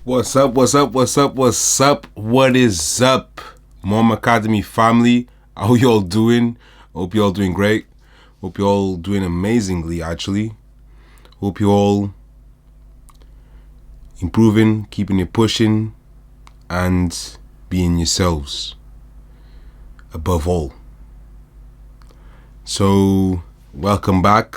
What's up? What is up, Mom Academy family? How y'all doing? Hope y'all doing great. Hope y'all doing amazingly, actually. Hope you all improving, keeping it pushing, and being yourselves above all. So, welcome back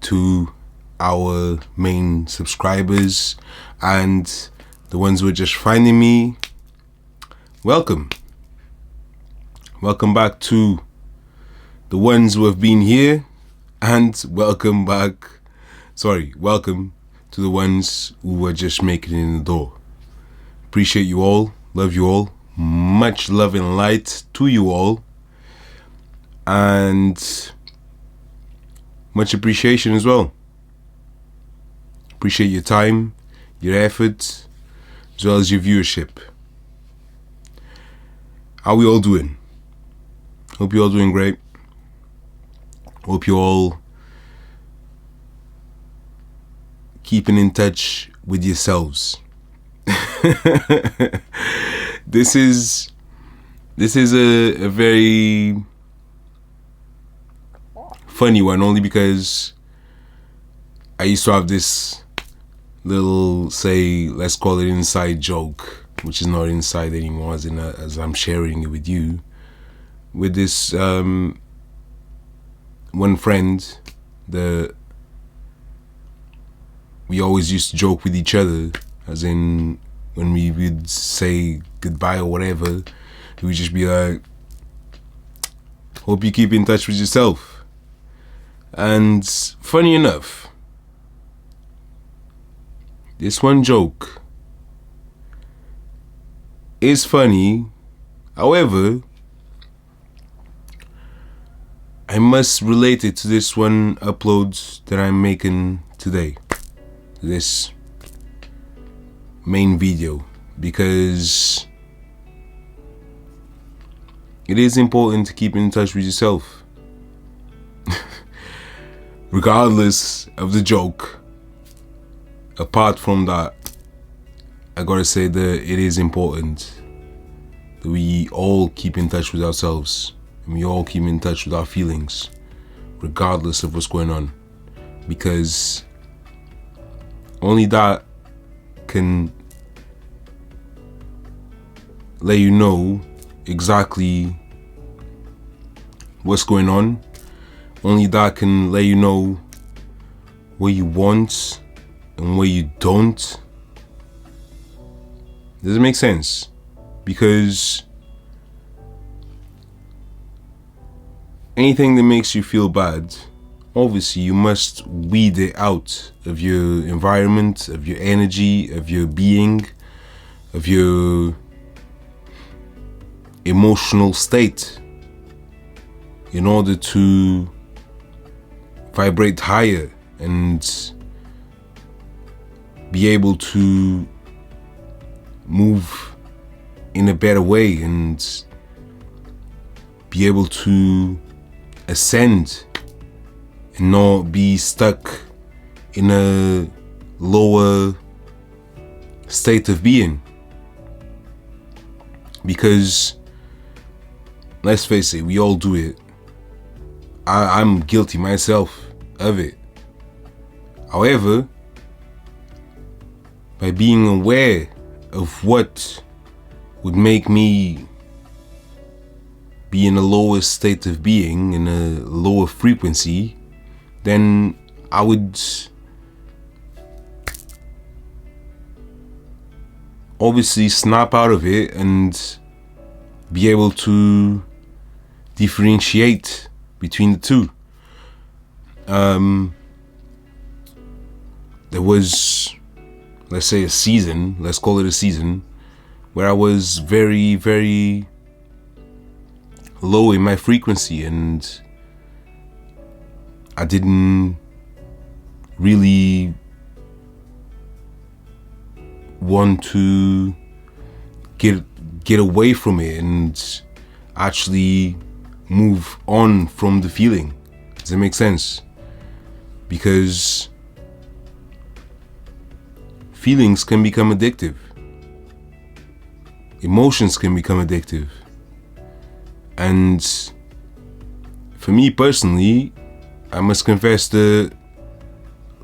to our main subscribers and the ones who are just finding me. Welcome back to the ones who have been here, and welcome to the ones who are just making it in the door. Appreciate you all, love you all, much love and light to you all, and much appreciation as well. Appreciate your time, your effort, as well as your viewership. How we all doing? Hope you all doing great. Hope you all keeping in touch with yourselves. This is a very funny one, only because I used to have this little, say, let's call it inside joke, which is not inside anymore, as I'm sharing it with you, with this one friend that we always used to joke with each other, as in when we would say goodbye or whatever, he would just be like, hope you keep in touch with yourself. And funny enough, this one joke is funny. However, I must relate it to this one upload that I'm making today, this main video, because it is important to keep in touch with yourself. Regardless of the joke, apart from that, I gotta say that it is important that we all keep in touch with ourselves, and we all keep in touch with our feelings, regardless of what's going on, because only that can let you know exactly what's going on. Only that can let you know what you want and what you don't. Does it make sense? Because anything that makes you feel bad, obviously you must weed it out of your environment, of your energy, of your being, of your emotional state, in order to vibrate higher and be able to move in a better way and be able to ascend and not be stuck in a lower state of being. Because let's face it, we all do it. I'm guilty myself of it. However, by being aware of what would make me be in a lower state of being, in a lower frequency, then I would obviously snap out of it and be able to differentiate between the two. There was, let's say, let's call it a season, where I was very, very low in my frequency, and I didn't really want to get away from it and actually move on from the feeling. Does that make sense? Because feelings can become addictive. Emotions can become addictive. And for me personally, I must confess the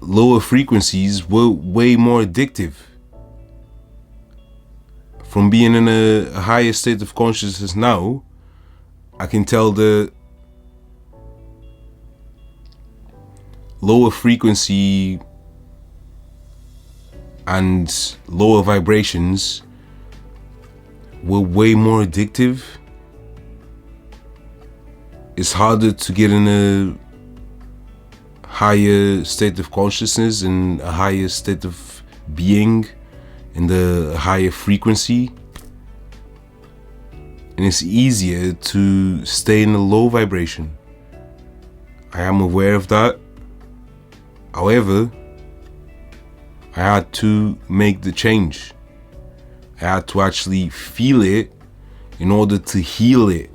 lower frequencies were way more addictive. From being in a higher state of consciousness now, I can tell the lower frequency and lower vibrations were way more addictive. It's harder to get in a higher state of consciousness and a higher state of being and the higher frequency. And it's easier to stay in a low vibration. I am aware of that. However, I had to make the change. I had to actually feel it in order to heal it.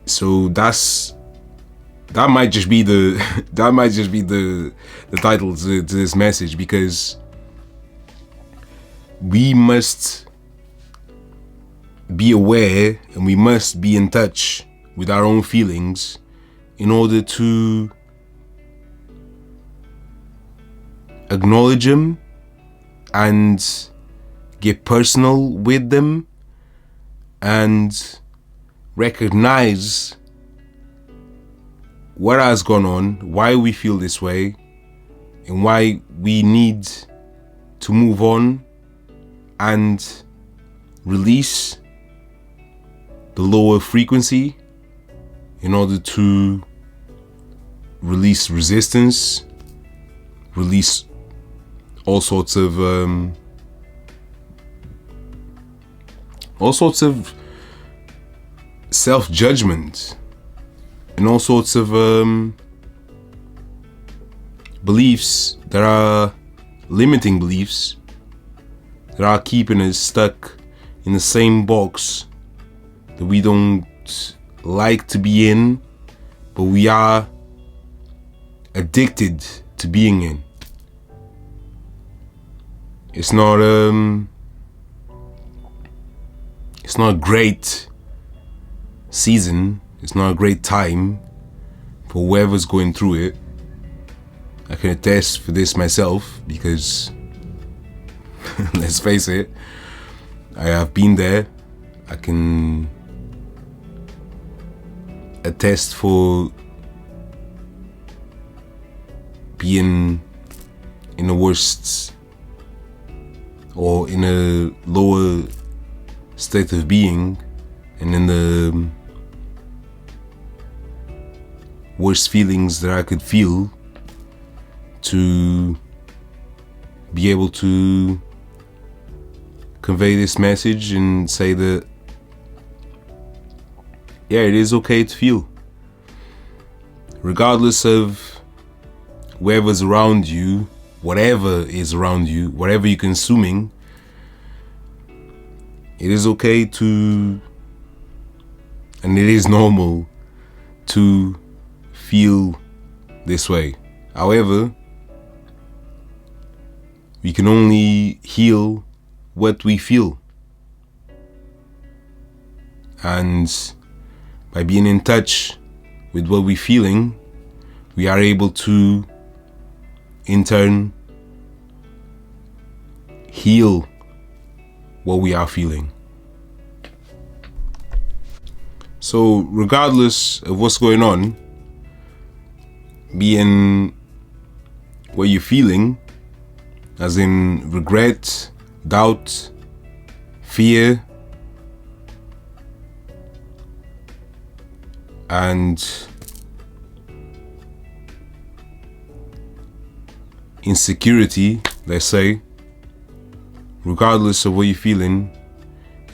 So that might just be the title to this message, because we must be aware and we must be in touch with our own feelings in order to acknowledge them and get personal with them and recognize what has gone on, why we feel this way, and why we need to move on and release the lower frequency in order to release resistance, release all sorts of self-judgment and all sorts of beliefs that are limiting beliefs that are keeping us stuck in the same box that we don't like to be in, but we are addicted to being in. It's not a great season. It's not a great time for whoever's going through it. I can attest for this myself because let's face it, I have been there. I can attest for being in the worst or in a lower state of being and in the worst feelings that I could feel, to be able to convey this message and say that, yeah, it is okay to feel. Regardless of whoever's around you, whatever is around you, whatever you're consuming, it is okay to, and it is normal to feel this way. However, we can only heal what we feel. And by being in touch with what we're feeling, we are able to, in turn, heal what we are feeling. So regardless of what's going on, being what you're feeling, as in regret, doubt, fear, and insecurity, let's say, regardless of what you're feeling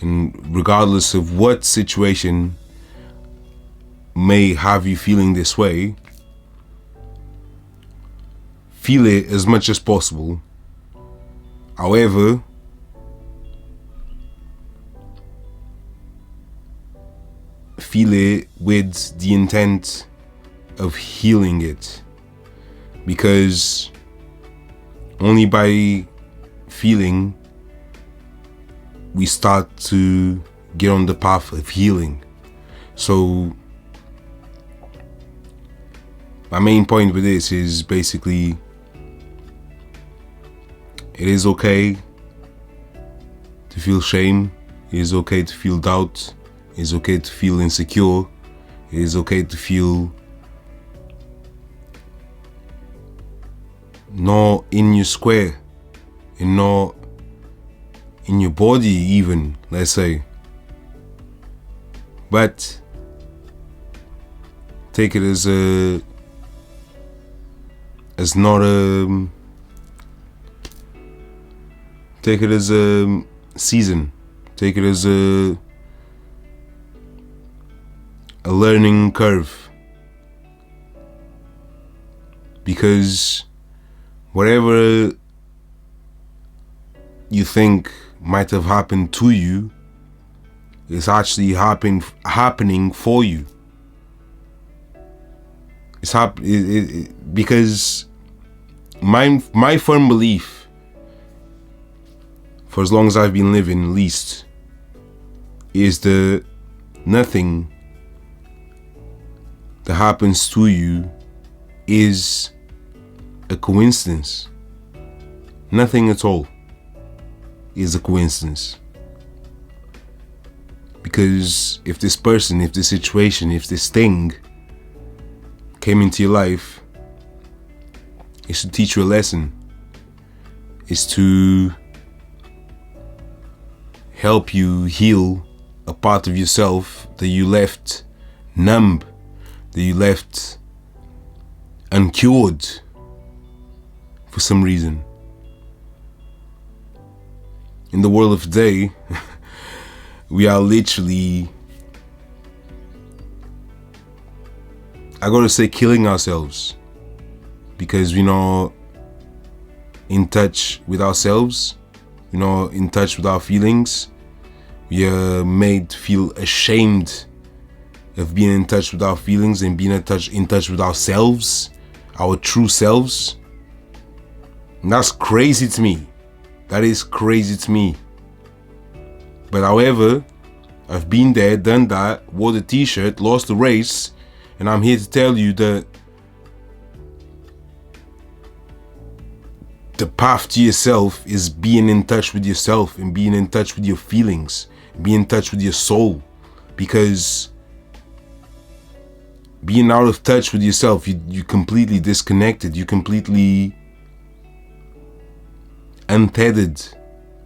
and regardless of what situation may have you feeling this way, feel it as much as possible. However, feel it with the intent of healing it, because only by feeling we start to get on the path of healing. So my main point with this is basically, it is okay to feel shame, it is okay to feel doubt, it is okay to feel insecure, it is okay to feel not in your square and not in your body even, let's say. But take it as take it as a season. Take it as a learning curve. Because whatever you think might have happened to you is actually happening for you. It's because my firm belief, for as long as I've been living, at least, is that nothing that happens to you is a coincidence. Nothing at all is a coincidence. Because if this person, if this situation, if this thing came into your life, it's to teach you a lesson. It's to help you heal a part of yourself that you left numb, that you left uncured for some reason. In the world of today, we are literally, I gotta say, killing ourselves because we're not in touch with ourselves, we're not in touch with our feelings. We are made to feel ashamed of being in touch with our feelings and being in touch with ourselves, our true selves. And that's crazy to me. That is crazy to me. But however, I've been there, done that, wore the t-shirt, lost the race, and I'm here to tell you that the path to yourself is being in touch with yourself and being in touch with your feelings, being in touch with your soul. Because being out of touch with yourself, you completely disconnected, you completely untethered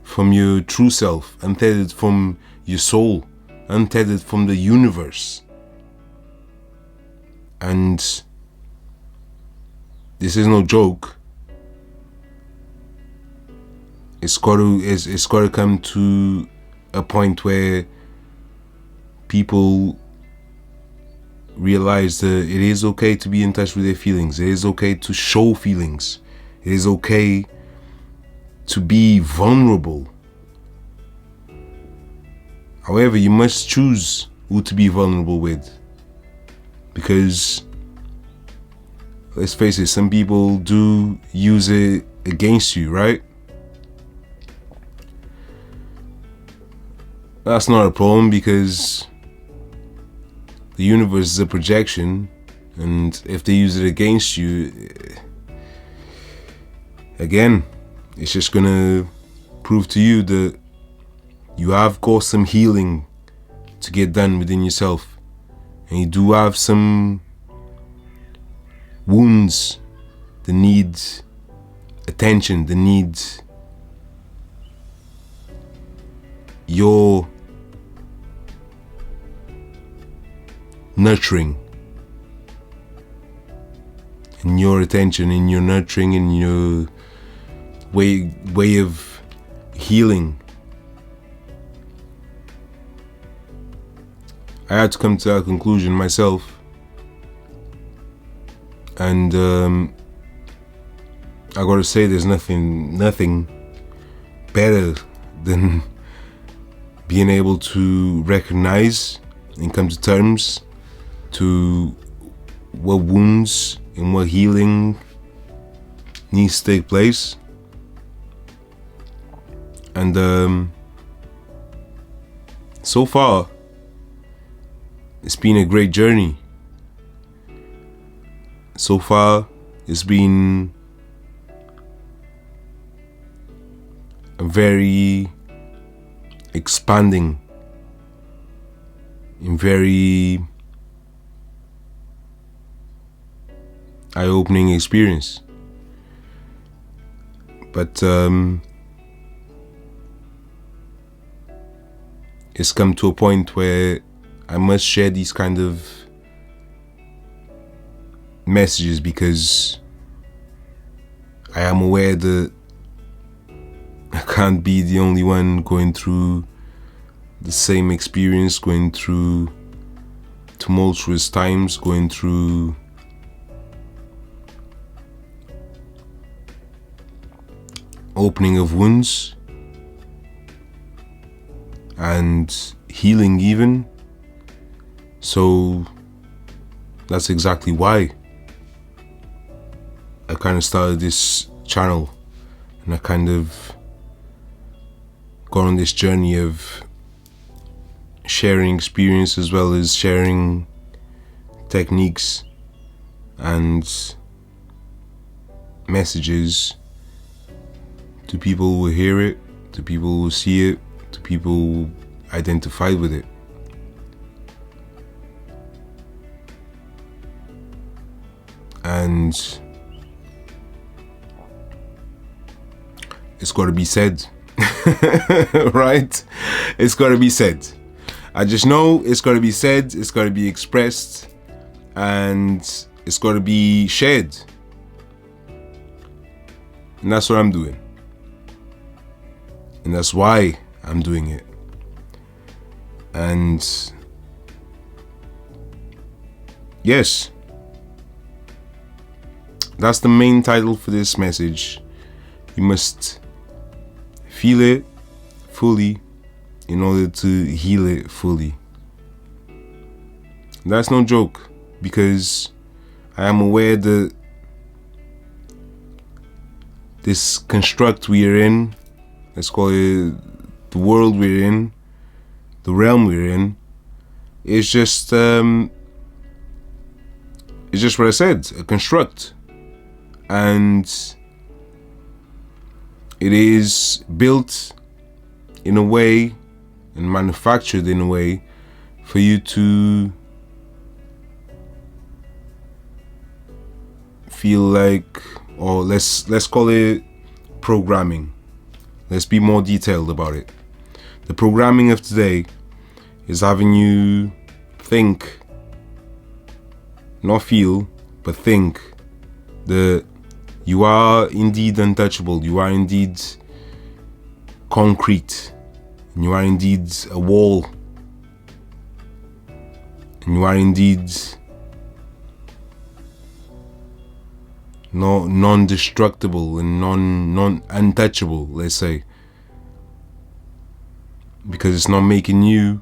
from your true self, untethered from your soul, untethered from the universe. And this is no joke. It's got to come to a point where people realize that it is okay to be in touch with their feelings. It is okay to show feelings. It is okay to be vulnerable. However, you must choose who to be vulnerable with. Because, let's face it, some people do use it against you, right? That's not a problem because the universe is a projection, and if they use it against you, again, it's just gonna prove to you that you have got some healing to get done within yourself, and you do have some wounds that need attention, that need your nurturing, and your attention, and your nurturing, and your way of healing. I had to come to that conclusion myself, and I gotta say, there's nothing better than being able to recognize and come to terms to what wounds and what healing needs to take place, And so far, it's been a great journey. So far, it's been a very expanding and very eye-opening experience. But it's come to a point where I must share these kind of messages, because I am aware that I can't be the only one going through the same experience, going through tumultuous times, going through opening of wounds and healing even. So that's exactly why I kind of started this channel, and I kind of gone on this journey of sharing experience as well as sharing techniques and messages to people who hear it, to people who see it, to people who identify with it. And it's got to be said, right? It's got to be said. I just know it's got to be said, it's got to be expressed, and it's got to be shared. And that's what I'm doing. And that's why I'm doing it. And yes, that's the main title for this message. You must feel it fully in order to heal it fully. That's no joke, because I am aware that this construct we are in, let's call it the world we're in, the realm we're in, is just what I said, a construct. And it is built in a way and manufactured in a way for you to feel like, or let's call it programming. Let's be more detailed about it. The programming of today is having you think, not feel, but think that you are indeed untouchable, you are indeed concrete, and you are indeed a wall, and you are indeed non-destructible and non-untouchable, let's say, because it's not making you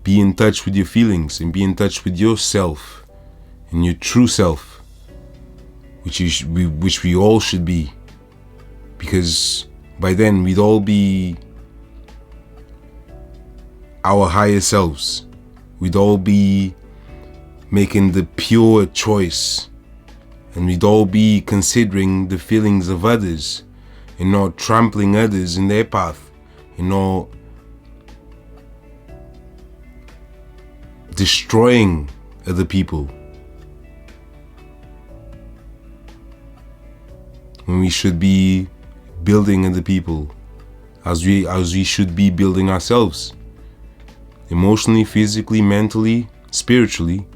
be in touch with your feelings and be in touch with yourself and your true self, which we all should be, because by then we'd all be our higher selves. We'd all be making the pure choice, and we'd all be considering the feelings of others and not trampling others in their path, and not destroying other people, when we should be building other people as we should be building ourselves, emotionally, physically, mentally, spiritually.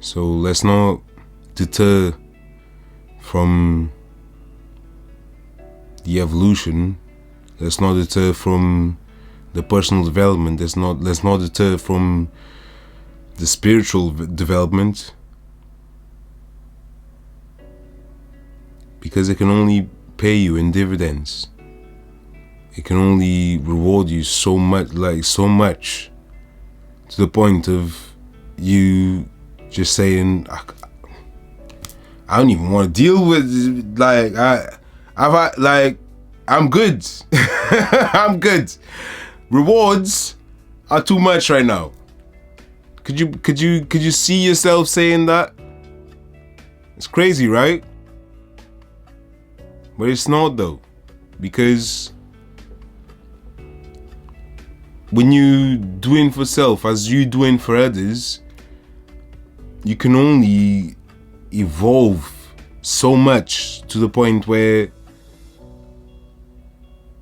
So let's not deter from the evolution. Let's not deter from the personal development. Let's not deter from the spiritual development, because it can only pay you in dividends. It can only reward you so much to the point of you just saying, I don't even want to deal with, like, I'm good. I'm good. Rewards are too much right now. Could you see yourself saying that? It's crazy, right? But it's not though, because when you doing for self as you doing for others, you can only evolve so much to the point where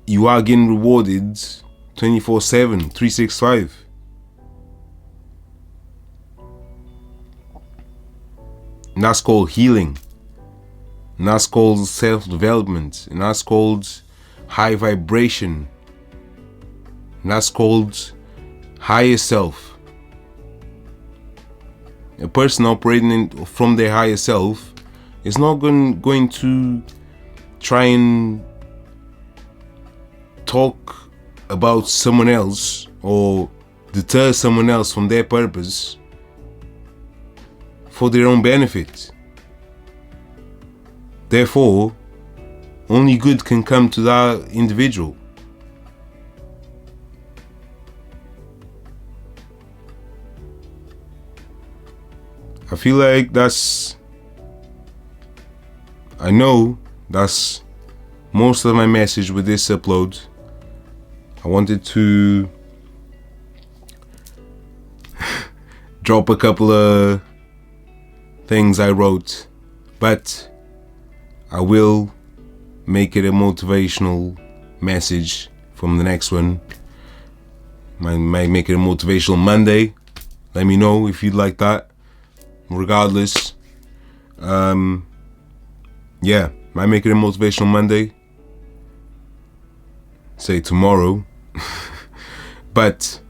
you are getting rewarded 24/7, 365. And that's called healing. And that's called self-development. And that's called high vibration. And that's called higher self. A person operating from their higher self is not going to try and talk about someone else or deter someone else from their purpose for their own benefit. Therefore, only good can come to that individual. I feel like I know that's most of my message with this upload. I wanted to drop a couple of things I wrote, but I will make it a motivational message from the next one. Might make it a motivational Monday. Let me know if you'd like that. Regardless, yeah, might make it a motivational Monday. Say tomorrow, but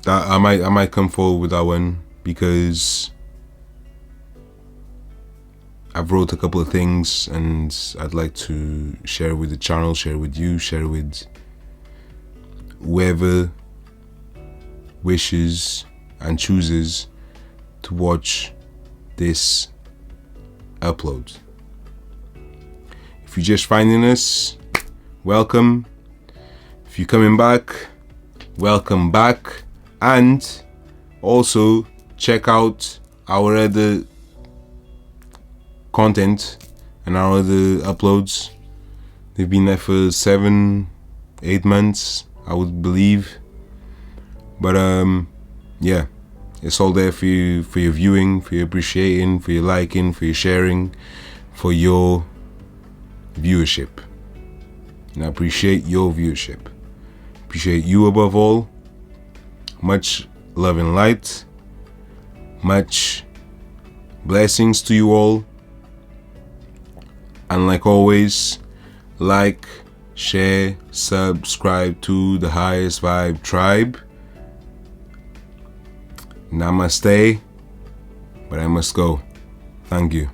I might come forward with that one because I've wrote a couple of things and I'd like to share with the channel, share with you, share with whoever wishes and chooses to watch this upload. If you're just finding us, welcome. If you're coming back, welcome back. And also check out our other content and our other uploads. They've been there for 7-8 months, I would believe. But yeah, it's all there for you, for your viewing, for your appreciating, for your liking, for your sharing, for your viewership. And I appreciate your viewership. Appreciate you above all. Much love and light. Much blessings to you all. And like always, like, share, subscribe to the Highest Vibe Tribe. Namaste, but I must go. Thank you.